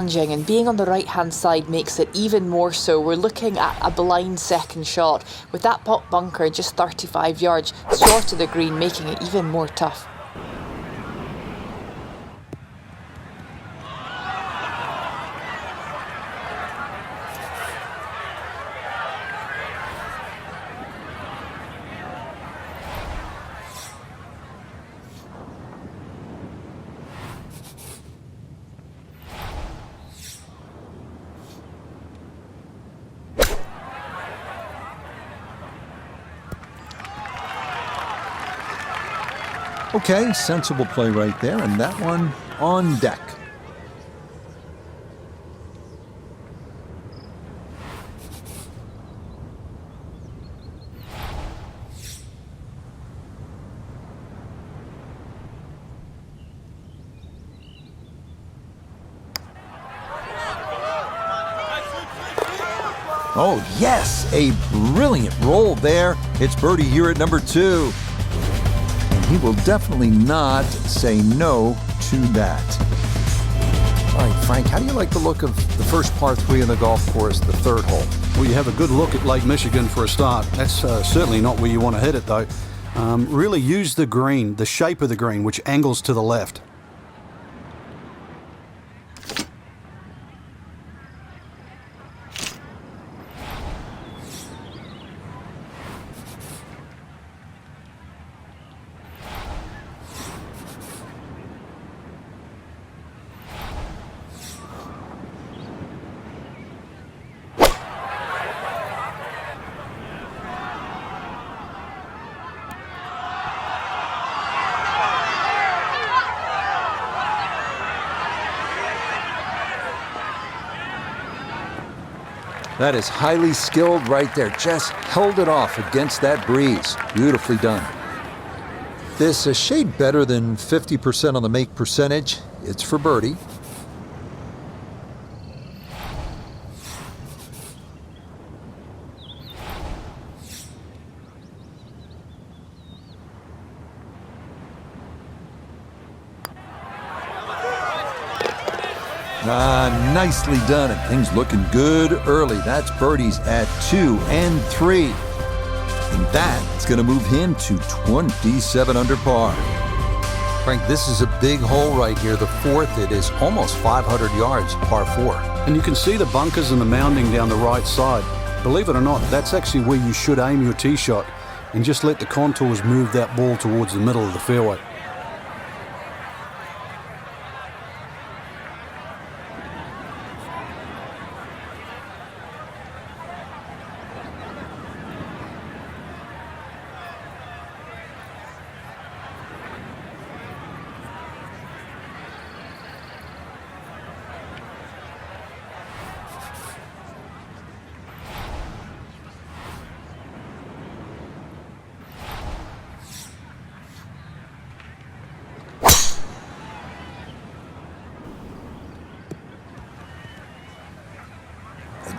And being on the right hand side makes it even more so. We're looking at a blind second shot with that bunker just 35 yards short of the green, making it even more tough. Okay, sensible play right there, and that one on deck. Oh, yes, a brilliant roll there. It's birdie here at number 2. He will definitely not say no to that. All right, Frank, how do you like the look of the first par 3 in the golf course, the 3rd hole? Well, you have a good look at Lake Michigan for a start. That's certainly not where you want to hit it, though. Really use the green, the shape of the green, which angles to the left. That is highly skilled right there. Just held it off against that breeze. Beautifully done. This a shade better than 50% on the make percentage. It's for birdie. Nicely done, and things looking good early. That's birdies at 2 and 3. And that's going to move him to 27 under par. Frank, this is a big hole right here. The 4th, it is almost 500 yards, par 4. And you can see the bunkers and the mounding down the right side. Believe it or not, that's actually where you should aim your tee shot and just let the contours move that ball towards the middle of the fairway.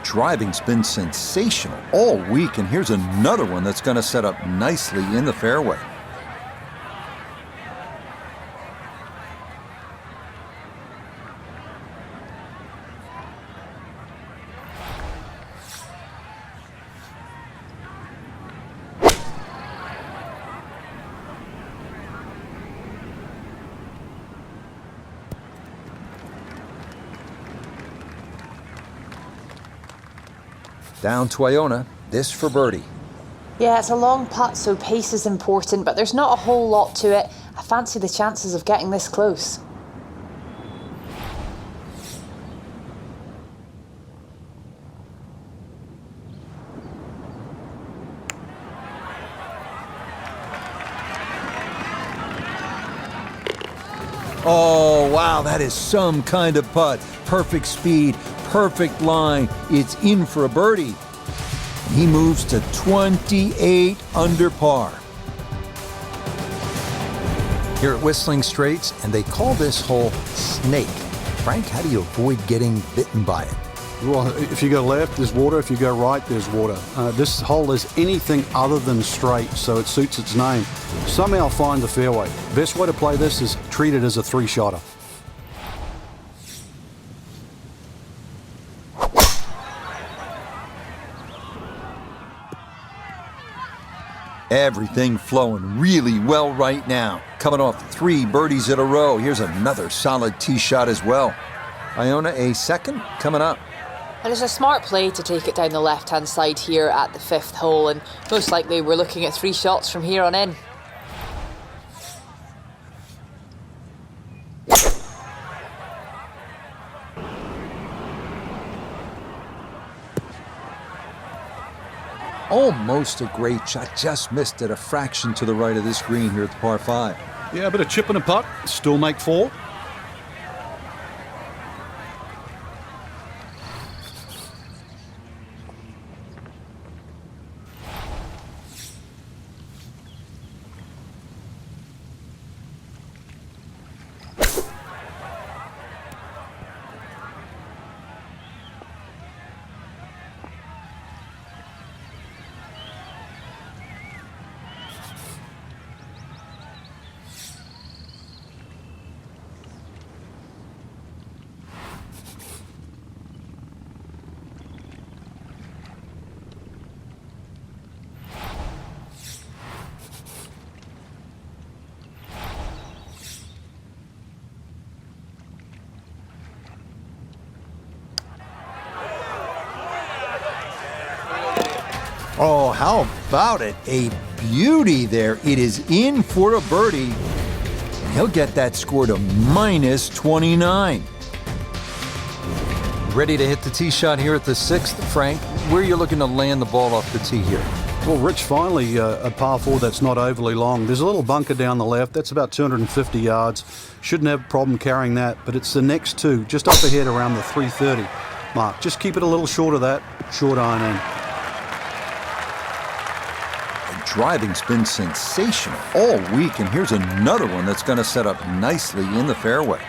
Driving's been sensational all week, and here's another one that's going to set up nicely in the fairway. Down to Iona, this for birdie. Yeah, it's a long putt, so pace is important, but there's not a whole lot to it. I fancy the chances of getting this close. Oh, wow, that is some kind of putt. Perfect speed, perfect line. It's in for a birdie. He moves to 28 under par. Here at Whistling Straits, and they call this hole Snake. Frank, how do you avoid getting bitten by it? Well, if you go left, there's water. If you go right, there's water. This hole is anything other than straight, so it suits its name. Somehow find the fairway. Best way to play this is treat it as a 3-shotter. Everything flowing really well right now. Coming off 3 birdies in a row. Here's another solid tee shot as well. Iona a second coming up. And it's a smart play to take it down the left-hand side here at the 5th hole, and most likely we're looking at 3 shots from here on in. Almost a great shot, just missed it a fraction to the right of this green here at the par 5. Yeah, a bit of chip and a putt, still make 4. Oh, how about it? A beauty there. It is in for a birdie. He'll get that score to minus 29. Ready to hit the tee shot here at the 6th, Frank. Where are you looking to land the ball off the tee here? Well, Rich, finally a par 4 that's not overly long. There's a little bunker down the left. That's about 250 yards. Shouldn't have a problem carrying that, but it's the next 2, just up ahead around the 330 mark. Just keep it a little short of that, short iron in. Driving's been sensational all week, and here's another one that's going to set up nicely in the fairway.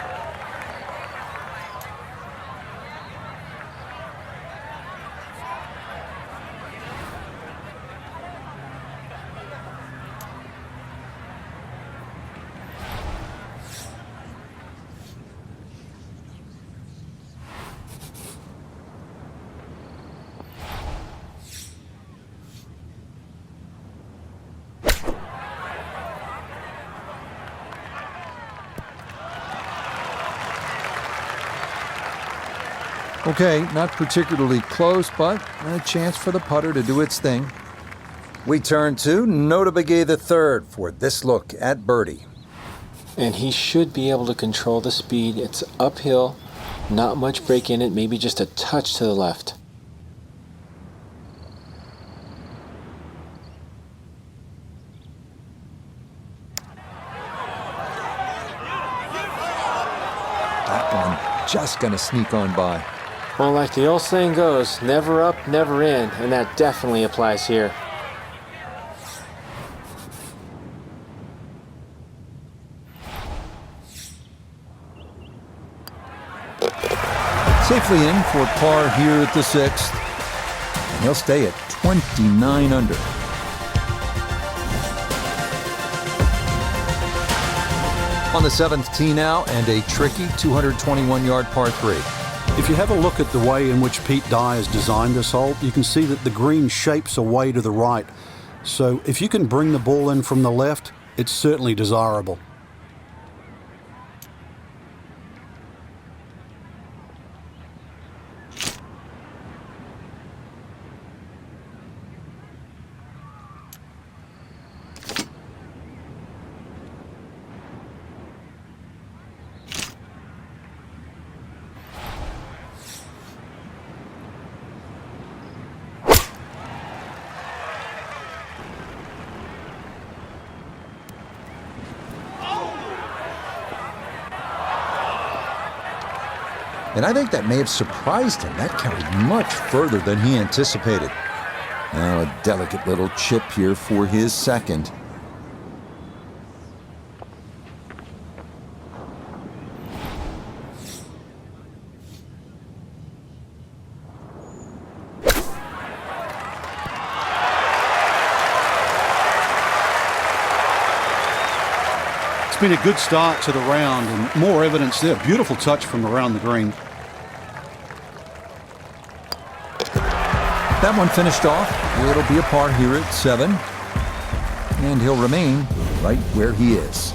Okay, not particularly close, but a chance for the putter to do its thing. We turn to Nota Begay III for this look at birdie. And he should be able to control the speed. It's uphill, not much break in it, maybe just a touch to the left. That one just going to sneak on by. Well, like the old saying goes, never up, never in, and that definitely applies here. Safely in for par here at the 6th. And he'll stay at 29 under. On the 7th tee now, and a tricky 221-yard par 3. If you have a look at the way in which Pete Dye has designed this hole, you can see that the green shapes away to the right. So if you can bring the ball in from the left, it's certainly desirable. And I think that may have surprised him. That carried much further than he anticipated. Now a delicate little chip here for his 2nd. It's been a good start to the round, and more evidence there. Beautiful touch from around the green. That one finished off. It'll be a par here at 7. and he'll remain right where he is.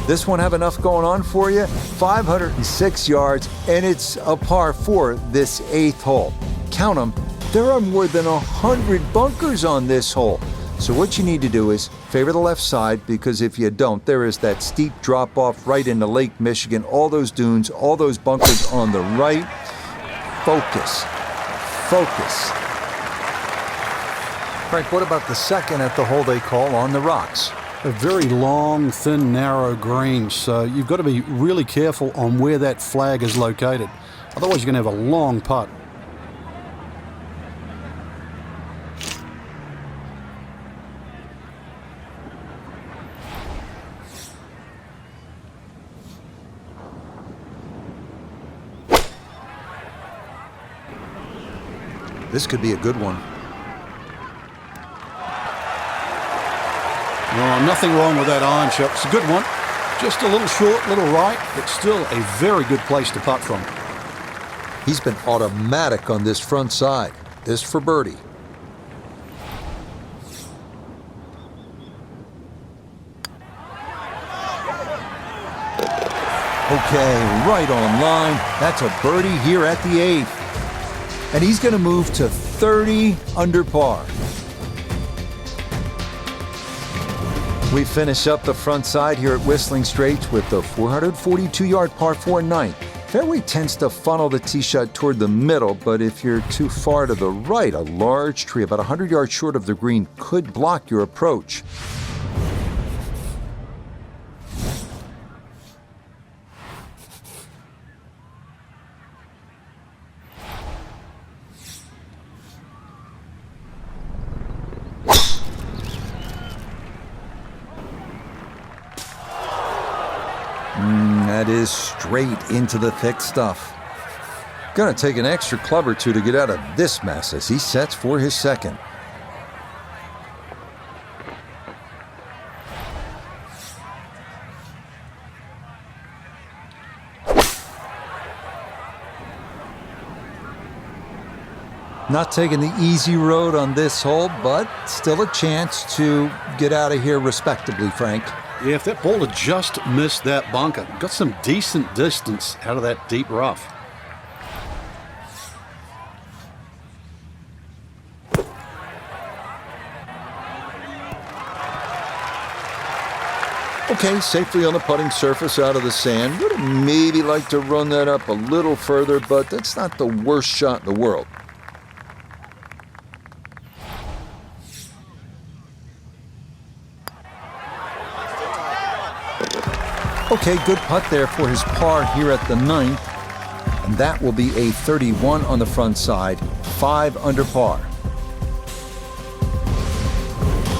This one have enough going on for you? 506 yards, and it's a par 4 this 8th hole. Count them, there are more than 100 bunkers on this hole. So what you need to do is favor the left side, because if you don't, there is that steep drop-off right into Lake Michigan, all those dunes, all those bunkers on the right. Focus. Focus. Frank, what about the second at the hole they call on the rocks? A very long, thin, narrow green, so you've got to be really careful on where that flag is located. Otherwise, you're going to have a long putt. This could be a good one. Oh, nothing wrong with that iron shot. It's a good one. Just a little short, little right, but still a very good place to putt from. He's been automatic on this front side. This for birdie. Okay, right on line. That's a birdie here at the 8th. And he's going to move to 30 under par. We finish up the front side here at Whistling Straits with the 442-yard par 4 9th. Fairway tends to funnel the tee shot toward the middle, but if you're too far to the right, a large tree about 100 yards short of the green could block your approach. That is straight into the thick stuff. Gonna take an extra club or two to get out of this mess as he sets for his second. Not taking the easy road on this hole, but still a chance to get out of here respectably, Frank. Yeah, if that ball had just missed that bunker, got some decent distance out of that deep rough. Okay, safely on the putting surface out of the sand. Would have maybe liked to run that up a little further, but that's not the worst shot in the world. Okay, good putt there for his par here at the 9th. And that will be a 31 on the front side, 5 under par.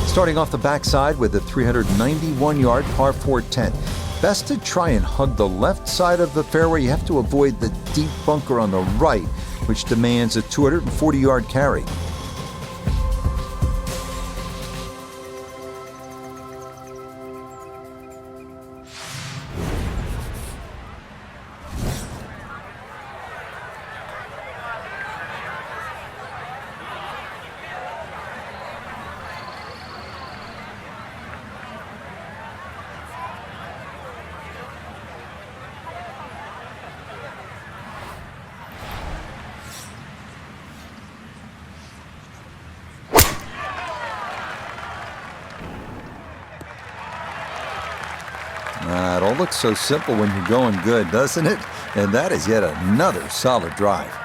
Starting off the backside with a 391-yard par 4 10. Best to try and hug the left side of the fairway. You have to avoid the deep bunker on the right, which demands a 240-yard carry. It all looks so simple when you're going good, doesn't it? And that is yet another solid drive.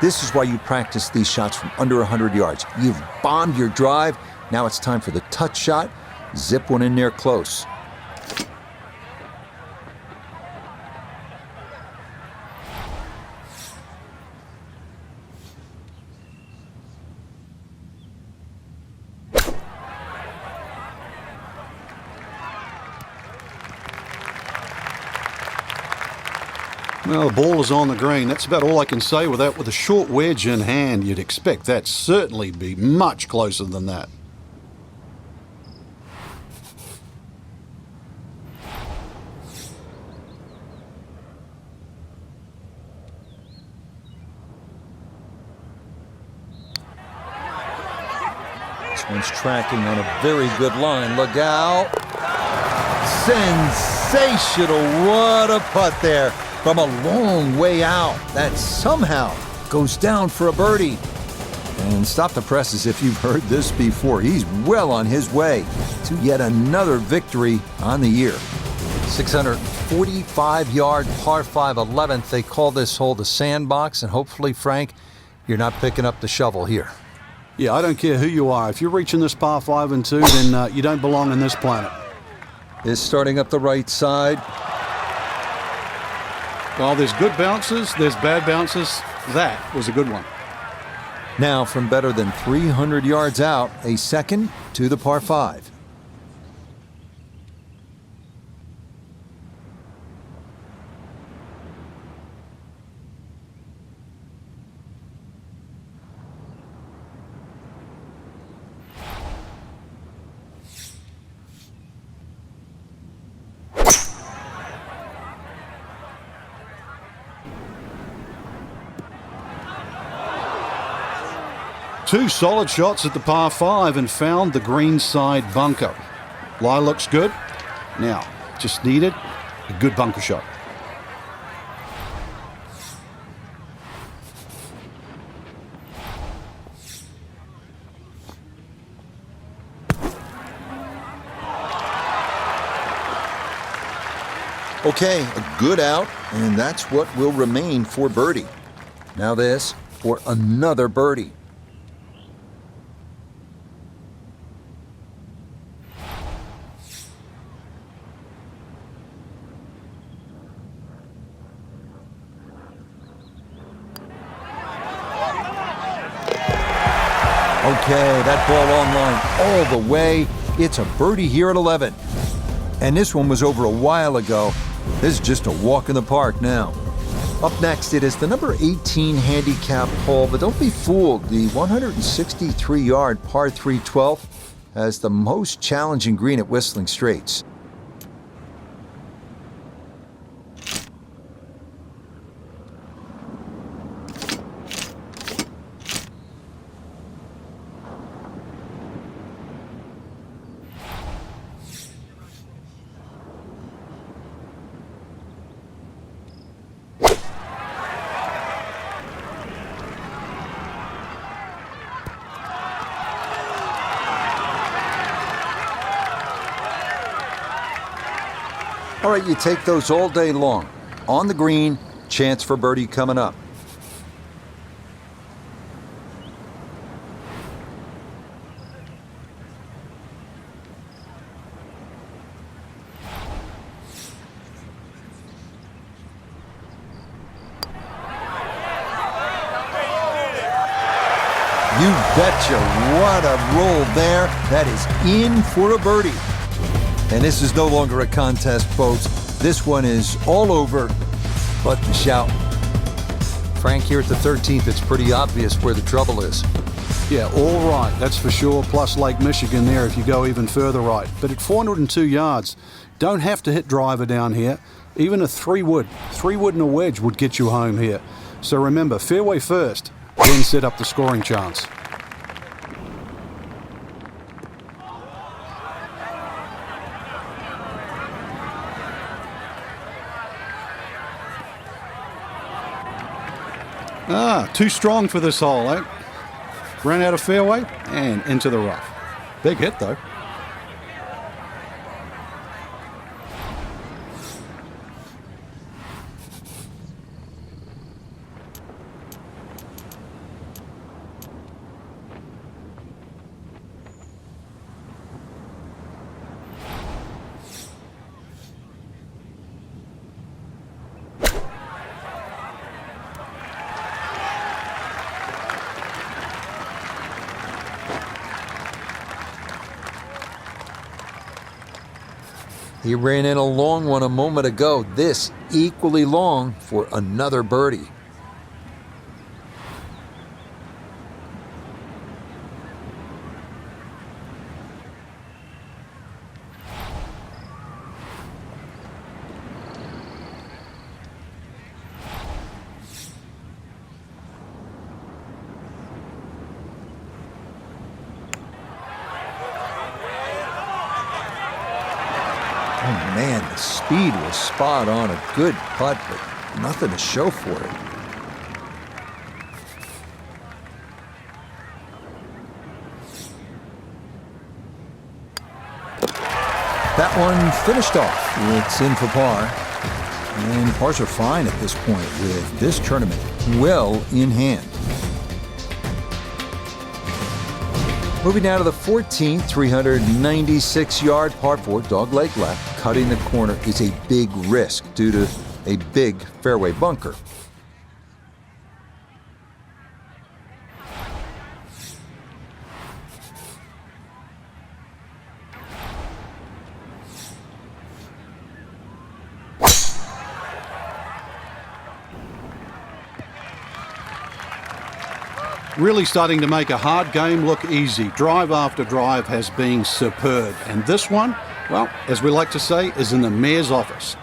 This is why you practice these shots from under 100 yards. You've bombed your drive. Now it's time for the touch shot. Zip one in there close. Well, the ball is on the green. That's about all I can say with that. With a short wedge in hand, you'd expect that certainly be much closer than that. This one's tracking on a very good line. Look out. Sensational. What a putt there from a long way out. That somehow goes down for a birdie. And stop the presses if you've heard this before. He's well on his way to yet another victory on the year. 645-yard par 5 11th. They call this hole the sandbox, and hopefully, Frank, you're not picking up the shovel here. Yeah, I don't care who you are. If you're reaching this par 5 and 2, then you don't belong on this planet. Is starting up the right side. Well, there's good bounces, there's bad bounces. That was a good one. Now from better than 300 yards out, a second to the par 5. Two solid shots at the par 5 and found the green side bunker. Lie looks good. Now, just needed a good bunker shot. Okay, a good out, and that's what will remain for birdie. Now this for another birdie. Okay, that ball online all the way. It's a birdie here at 11. And this one was over a while ago. This is just a walk in the park now. Up next, it is the number 18 handicap hole, but don't be fooled. The 163-yard par 3 12th has the most challenging green at Whistling Straits. All right, you take those all day long. On the green, chance for birdie coming up. You betcha. What a roll there. That is in for a birdie. And this is no longer a contest, folks. This one is all over but the shout. Frank, here at the 13th, it's pretty obvious where the trouble is. Yeah, all right, that's for sure, plus Lake Michigan there if you go even further right. But at 402 yards, don't have to hit driver down here. Even a 3-wood and a wedge would get you home here. So remember, fairway first, then set up the scoring chance. Too strong for this hole, eh? Ran out of fairway and into the rough. Big hit, though. He ran in a long one a moment ago. This equally long for another birdie. speed was spot on. A good putt, but nothing to show for it. That one finished off. It's in for par. And pars are fine at this point with this tournament well in hand. Moving now to the 14th, 396-yard par 4, dogleg left. Cutting the corner is a big risk due to a big fairway bunker. Really starting to make a hard game look easy. Drive after drive has been superb. And this one, well, as we like to say, is in the mayor's office.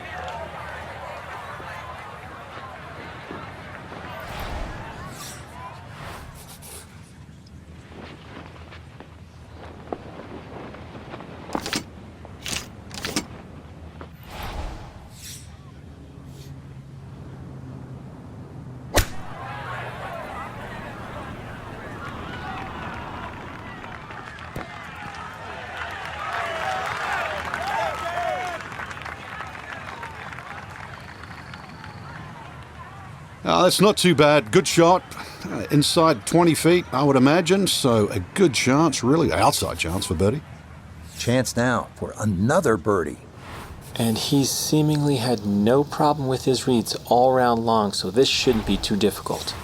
That's not too bad. Good shot. Inside 20 feet, I would imagine. So a good chance, really outside chance for birdie. Chance now for another birdie. And he's seemingly had no problem with his reads all round long, so this shouldn't be too difficult.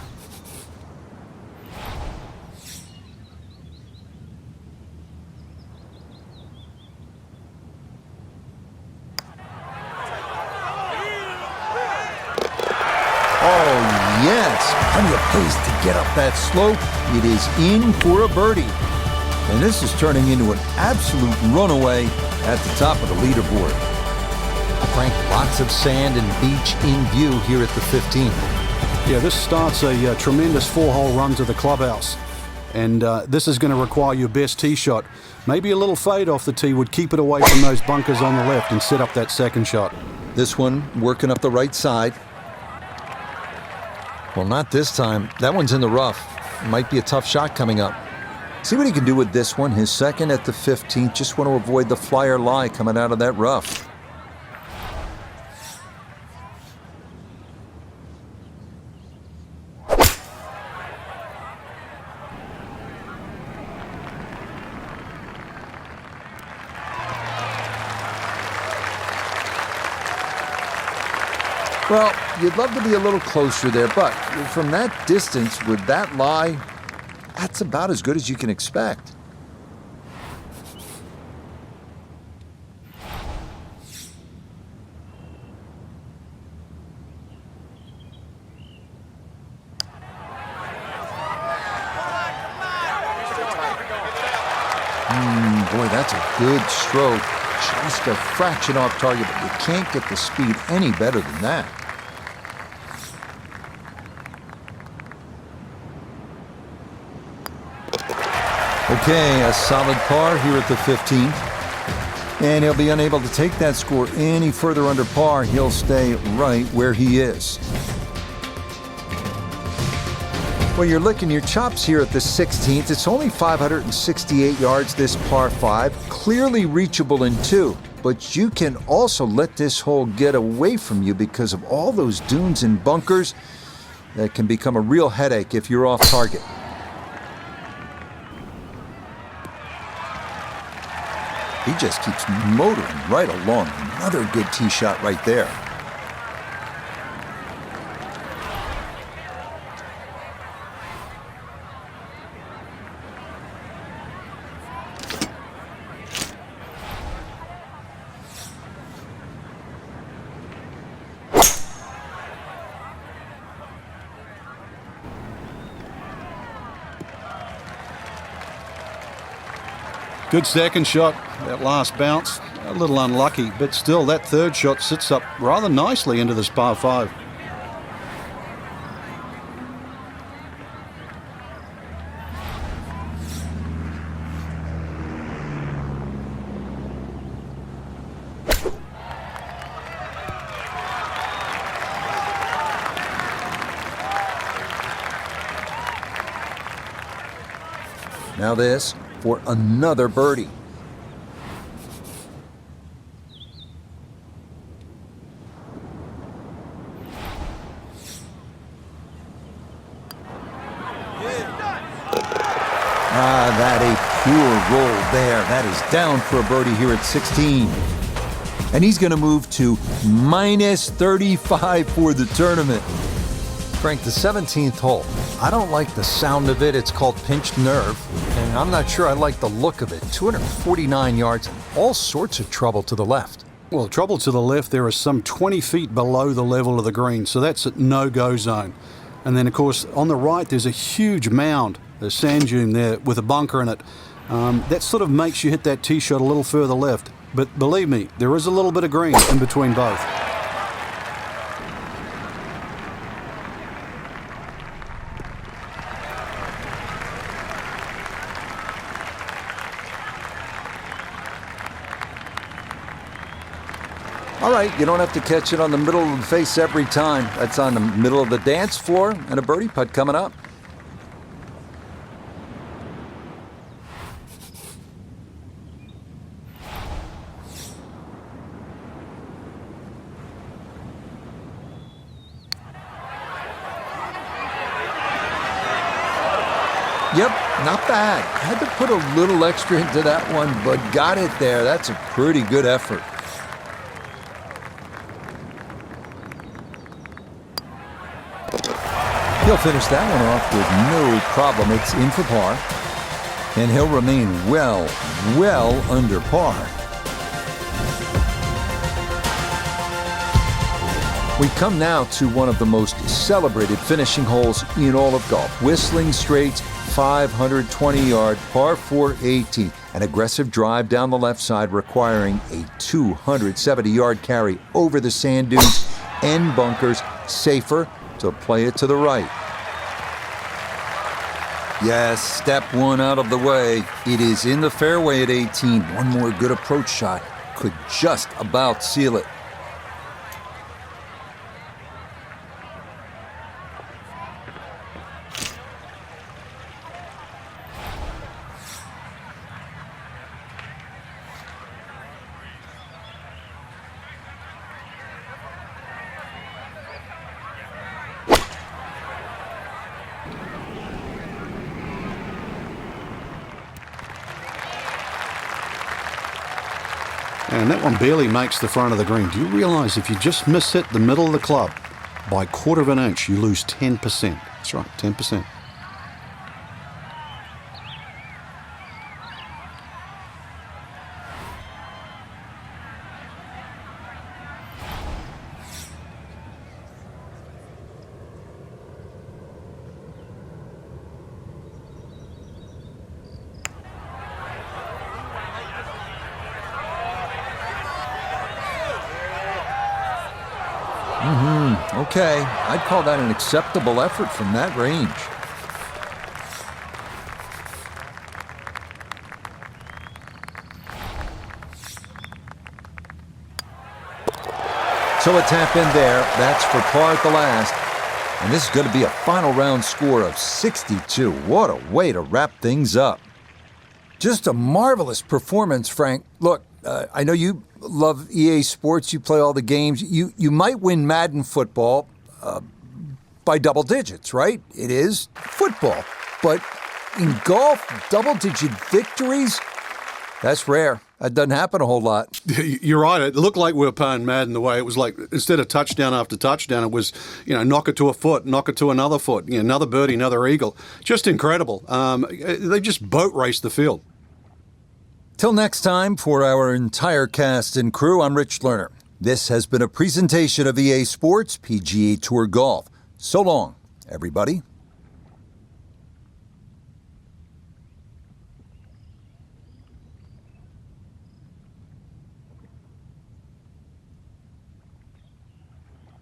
Plenty of pace to get up that slope. It is in for a birdie. And this is turning into an absolute runaway at the top of the leaderboard. Frank, lots of sand and beach in view here at the 15th. Yeah, this starts a tremendous 4-hole run to the clubhouse. And this is going to require your best tee shot. Maybe a little fade off the tee would keep it away from those bunkers on the left and set up that second shot. This one working up the right side. Well, not this time. That one's in the rough. Might be a tough shot coming up. See what he can do with this one. His second at the 15th. Just want to avoid the flyer lie coming out of that rough. Well, you'd love to be a little closer there, but from that distance with that lie, that's about as good as you can expect. Boy, that's a good stroke. Just a fraction off target, but you can't get the speed any better than that. Okay, a solid par here at the 15th. And he'll be unable to take that score any further under par. He'll stay right where he is. Well, you're licking your chops here at the 16th. It's only 568 yards, this par 5. Clearly reachable in 2. But you can also let this hole get away from you because of all those dunes and bunkers that can become a real headache if you're off target. He just keeps motoring right along. Another good tee shot right there. Good second shot. That last bounce, a little unlucky, but still that third shot sits up rather nicely into this par 5. Now this for another birdie. That a pure roll there. That is down for a birdie here at 16. And he's going to move to minus 35 for the tournament. Frank, the 17th hole. I don't like the sound of it. It's called pinched nerve. And I'm not sure I like the look of it. 249 yards and all sorts of trouble to the left. Well, trouble to the left, there is some 20 feet below the level of the green, so that's at no-go zone. And then, of course, on the right, there's a huge mound, the sand dune there with a bunker in it. That sort of makes you hit that tee shot a little further left. But believe me, there is a little bit of green in between both. All right, you don't have to catch it on the middle of the face every time. That's on the middle of the dance floor and a birdie putt coming up. Yep, not bad. Had to put a little extra into that one, but got it there. That's a pretty good effort. He'll finish that one off with no problem. It's in for par. And he'll remain well under par. We come now to one of the most celebrated finishing holes in all of golf. Whistling Straits, 520-yard par 4 18. An aggressive drive down the left side requiring a 270-yard carry over the sand dunes and bunkers. Safer to play it to the right. Yes, step one out of the way. It is in the fairway at 18. One more good approach shot could just about seal it. And that one barely makes the front of the green. Do you realize if you just miss hit the middle of the club by a quarter of an inch, you lose 10%. That's right, 10%. Okay, I'd call that an acceptable effort from that range. So a tap in there. That's for par at the last. And this is going to be a final round score of 62. What a way to wrap things up. Just a marvelous performance, Frank. Look, I know you love EA Sports. You play all the games. You might win Madden football by double digits, right? It is football. But in golf, double-digit victories, that's rare. That doesn't happen a whole lot. You're right. It looked like we were playing Madden the way it was like, instead of touchdown after touchdown, it was, knock it to a foot, knock it to another foot, another birdie, another eagle. Just incredible. They just boat raced the field. Till next time, for our entire cast and crew, I'm Rich Lerner. This has been a presentation of EA Sports PGA Tour Golf. So long, everybody.